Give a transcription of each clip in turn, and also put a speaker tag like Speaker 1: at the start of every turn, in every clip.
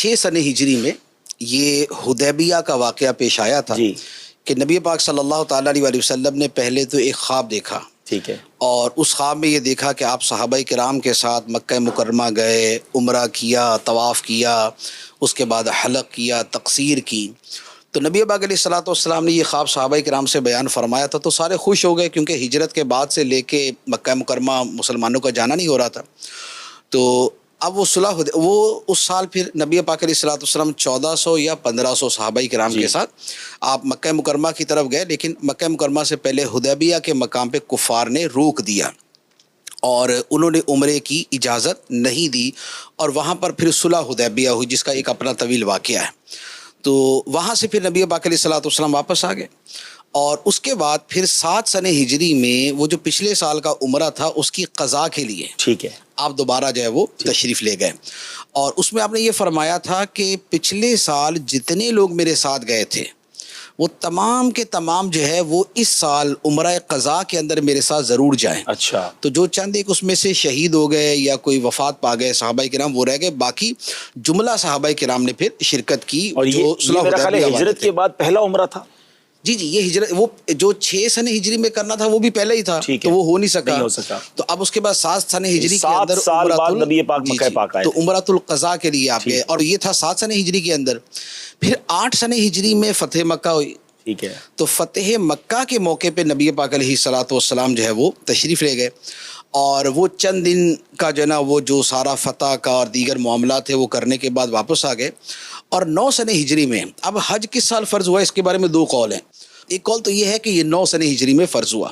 Speaker 1: 6 سن ہجری میں یہ حدیبیہ کا واقعہ پیش آیا تھا کہ نبی پاک صلی اللہ تعالیٰ علیہ وسلم نے پہلے تو ایک خواب دیکھا،
Speaker 2: ٹھیک ہے،
Speaker 1: اور اس خواب میں یہ دیکھا کہ آپ صحابہ کرام کے ساتھ مکہ مکرمہ گئے، عمرہ کیا، طواف کیا، اس کے بعد حلق کیا، تقصیر کی. تو نبی پاک علیہ الصلوۃ والسلام نے یہ خواب صحابہ کرام سے بیان فرمایا تھا، تو سارے خوش ہو گئے کیونکہ ہجرت کے بعد سے لے کے مکہ مکرمہ مسلمانوں کا جانا نہیں ہو رہا تھا. تو اب وہ صلح وہ اس سال پھر نبی پاک علیہ الصلوۃ والسلام 1400 یا 1500 صحابہ کرام کے ساتھ آپ مکہ مکرمہ کی طرف گئے، لیکن مکہ مکرمہ سے پہلے حدیبیہ کے مقام پہ کفار نے روک دیا اور انہوں نے عمرے کی اجازت نہیں دی، اور وہاں پر پھر صلح حدیبیہ ہوئی جس کا ایک اپنا طویل واقعہ ہے. تو وہاں سے پھر نبی پاک علیہ الصلوۃ والسلام واپس آ گئے، اور اس کے بعد پھر 7 سن ہجری میں وہ جو پچھلے سال کا عمرہ تھا اس کی قضا کے لیے
Speaker 2: ٹھیک ہے،
Speaker 1: آپ دوبارہ جو ہے وہ تشریف لے گئے. اور اس میں آپ نے یہ فرمایا تھا کہ پچھلے سال جتنے لوگ میرے ساتھ گئے تھے وہ تمام کے تمام جو ہے وہ اس سال عمرہ قضا کے اندر میرے ساتھ ضرور جائیں.
Speaker 2: اچھا،
Speaker 1: تو جو چند ایک اس میں سے شہید ہو گئے یا کوئی وفات پا گئے صحابہ کرام وہ رہ گئے، باقی جملہ صحابہ کرام نے پھر شرکت کی.
Speaker 2: اور یہ میرا خیال ہے ہجرت کے بعد پہلا عمرہ تھا.
Speaker 1: جی یہ ہجرت وہ جو 6 سن ہجری میں کرنا تھا وہ بھی پہلے ہی تھا، تو وہ ہو نہیں سکا. تو اب اس کے بعد 7 سن ہجری کے اندر
Speaker 2: 7 سال بعد نبی پاک مکہ پاک آئے
Speaker 1: تو عمرۃ القضاء کے لیے آپ گئے، اور یہ تھا 7 سن ہجری کے اندر. پھر 8 سن ہجری میں فتح مکہ ہوئی.
Speaker 2: ٹھیک ہے،
Speaker 1: تو فتح مکہ کے موقع پہ نبی پاک علیہ الصلوۃ والسلام جو ہے وہ تشریف لے گئے، اور وہ چند دن کا جو ہے نا وہ جو سارا فتح کا اور دیگر معاملات تھے وہ کرنے کے بعد واپس آ گئے. اور 9 سن ہجری میں اب حج کس سال فرض ہوا اس کے بارے میں 2 قول ہیں. ایک قول تو یہ ہے کہ یہ 9 سن ہجری میں فرض ہوا،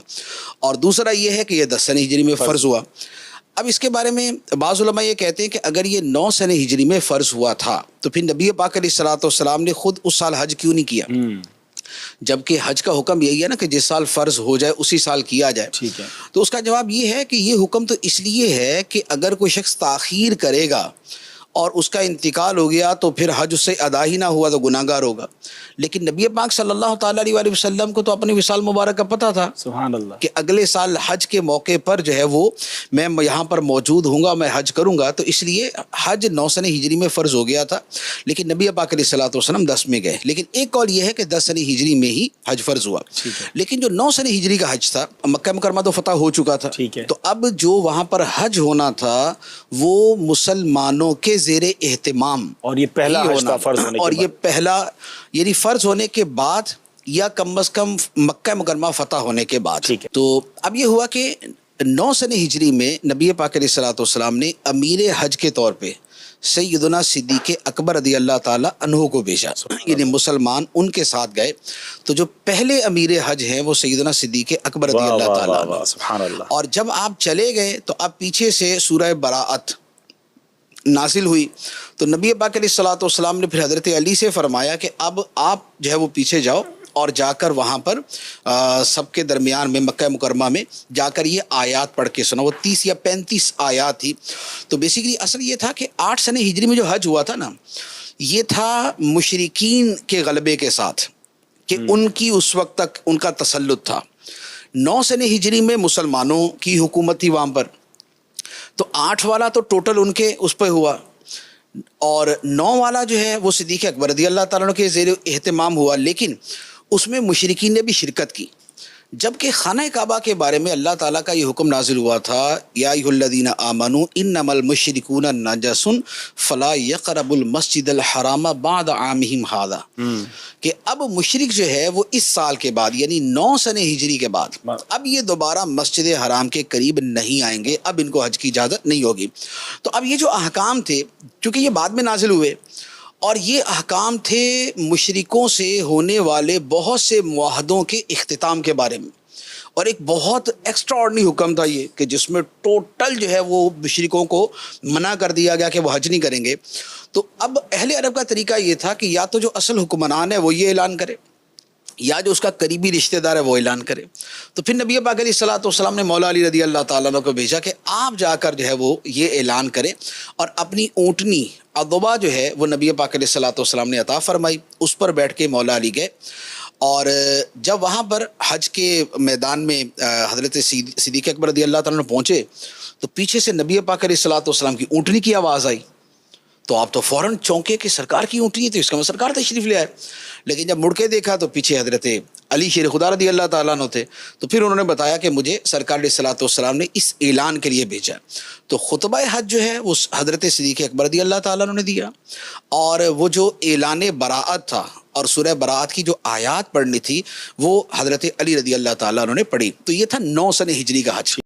Speaker 1: اور دوسرا یہ ہے کہ یہ 10 سن ہجری میں فرض ہوا. اب اس کے بارے میں بعض علماء یہ کہتے ہیں کہ اگر یہ 9 سن ہجری میں فرض ہوا تھا تو پھر نبی پاک علیہ الصلوۃ والسلام نے خود اس سال حج کیوں نہیں کیا؟ جبکہ حج کا حکم یہی ہے نا کہ جس سال فرض ہو جائے اسی سال کیا جائے.
Speaker 2: ٹھیک ہے،
Speaker 1: تو اس کا جواب یہ ہے کہ یہ حکم تو اس لیے ہے کہ اگر کوئی شخص تاخیر کرے گا اور اس کا انتقال ہو گیا تو پھر حج اس سے ادا ہی نہ ہوا تو گناہ گار ہوگا. لیکن نبی پاک صلی اللہ تعالیٰ علیہ وسلم کو تو اپنی وصال مبارک کا پتہ تھا،
Speaker 2: سبحان اللہ،
Speaker 1: کہ اگلے سال حج کے موقع پر جو ہے وہ میں یہاں پر موجود ہوں گا، میں حج کروں گا. تو اس لیے حج 9 سن ہجری میں فرض ہو گیا تھا، لیکن نبی پاک علیہ الصلوۃ والسلام 10 میں گئے. لیکن ایک قول یہ ہے کہ 10 سن ہجری میں ہی حج فرض ہوا. لیکن جو 9 سن ہجری کا حج تھا، مکہ مکرمہ تو فتح ہو چکا تھا، تو اب جو وہاں پر حج ہونا تھا وہ مسلمانوں کے زیر اہتمام،
Speaker 2: اور یہ پہلا حج تھا فرض ہونے کے بعد،
Speaker 1: اور یہ پہلا یعنی فرض ہونے کے بعد یا کم از کم مکہ مکرمہ فتح ہونے کے بعد. تو اب یہ ہوا کہ 9 سن ہجری میں نبی پاک علیہ الصلوۃ والسلام نے امیر حج کے طور پہ سیدنا صدیق اکبر رضی اللہ تعالی عنہ کو بھیجا، یعنی مسلمان ان کے ساتھ گئے. تو جو پہلے امیر حج ہیں وہ سیدنا صدیق اکبر رضی اللہ تعالی عنہ.
Speaker 2: سبحان اللہ.
Speaker 1: اور جب آپ چلے گئے تو اب پیچھے سے سورہ براءت نازل ہوئی، تو نبی پاک علیہ الصلوۃ والسلام نے پھر حضرت علی سے فرمایا کہ اب آپ جو ہے وہ پیچھے جاؤ اور جا کر وہاں پر سب کے درمیان میں مکہ مکرمہ میں جا کر یہ آیات پڑھ کے سنا. وہ 30 یا 35 آیات تھی. تو بیسیکلی اصل یہ تھا کہ 8 سن ہجری میں جو حج ہوا تھا نا، یہ تھا مشرکین کے غلبے کے ساتھ، کہ ان کی اس وقت تک ان کا تسلط تھا. 9 سن ہجری میں مسلمانوں کی حکومت تھی وہاں پر، تو 8 والا تو ٹوٹل ان کے اس پہ ہوا، اور 9 والا جو ہے وہ صدیق اکبر رضی اللہ تعالیٰ عنہ کے زیر اہتمام ہوا. لیکن اس میں مشرکین نے بھی شرکت کی. جبکہ خانہ کعبہ کے بارے میں اللہ تعالیٰ کا یہ حکم نازل ہوا تھا، یا ایھا الذین آمنوا انما المشرکون نجس فلا یقربوا المسجد الحرام بعد عامہم ھذا، کہ اب مشرک جو ہے وہ اس سال کے بعد یعنی 9 سن ہجری کے بعد اب یہ دوبارہ مسجد حرام کے قریب نہیں آئیں گے، اب ان کو حج کی اجازت نہیں ہوگی. تو اب یہ جو احکام تھے چونکہ یہ بعد میں نازل ہوئے، اور یہ احکام تھے مشرکوں سے ہونے والے بہت سے معاہدوں کے اختتام کے بارے میں، اور ایک بہت ایکسٹرا آرڈنری حکم تھا یہ کہ جس میں ٹوٹل جو ہے وہ مشرکوں کو منع کر دیا گیا کہ وہ حج نہیں کریں گے. تو اب اہل عرب کا طریقہ یہ تھا کہ یا تو جو اصل حکمران ہے وہ یہ اعلان کرے، یا جو اس کا قریبی رشتہ دار ہے وہ اعلان کرے. تو پھر نبی پاک علیہ الصلوۃ والسلام نے مولا علی رضی اللہ تعالیٰ عنہ کو بھیجا کہ آپ جا کر جو ہے وہ یہ اعلان کریں، اور اپنی اونٹنی عضبہ جو ہے وہ نبی پاک علیہ الصلوۃ والسلام نے عطا فرمائی، اس پر بیٹھ کے مولا علی گئے. اور جب وہاں پر حج کے میدان میں حضرت صدیق اکبر رضی اللہ تعالیٰ عنہ پہنچے تو پیچھے سے نبی پاک علیہ الصلوۃ والسلام کی اونٹنی کی آواز آئی. تو آپ تو فوراً چونکے کہ سرکار کی اونٹنی تھی، اس کا سرکار تشریف لے آئے. لیکن جب مڑ کے دیکھا تو پیچھے حضرت علی شیر خدا رضی اللہ تعالیٰ عنہ تھے. تو پھر انہوں نے بتایا کہ مجھے سرکار علیہ الصلوۃ والسلام نے اس اعلان کے لیے بھیجا. تو خطبہ حج جو ہے وہ حضرت صدیق اکبر رضی اللہ تعالیٰ عنہ نے دیا، اور وہ جو اعلان براعت تھا اور سورہ براعت کی جو آیات پڑھنی تھی وہ حضرت علی رضی اللہ تعالیٰ عنہ نے پڑھی. تو یہ تھا 9 سن ہجری کا حج.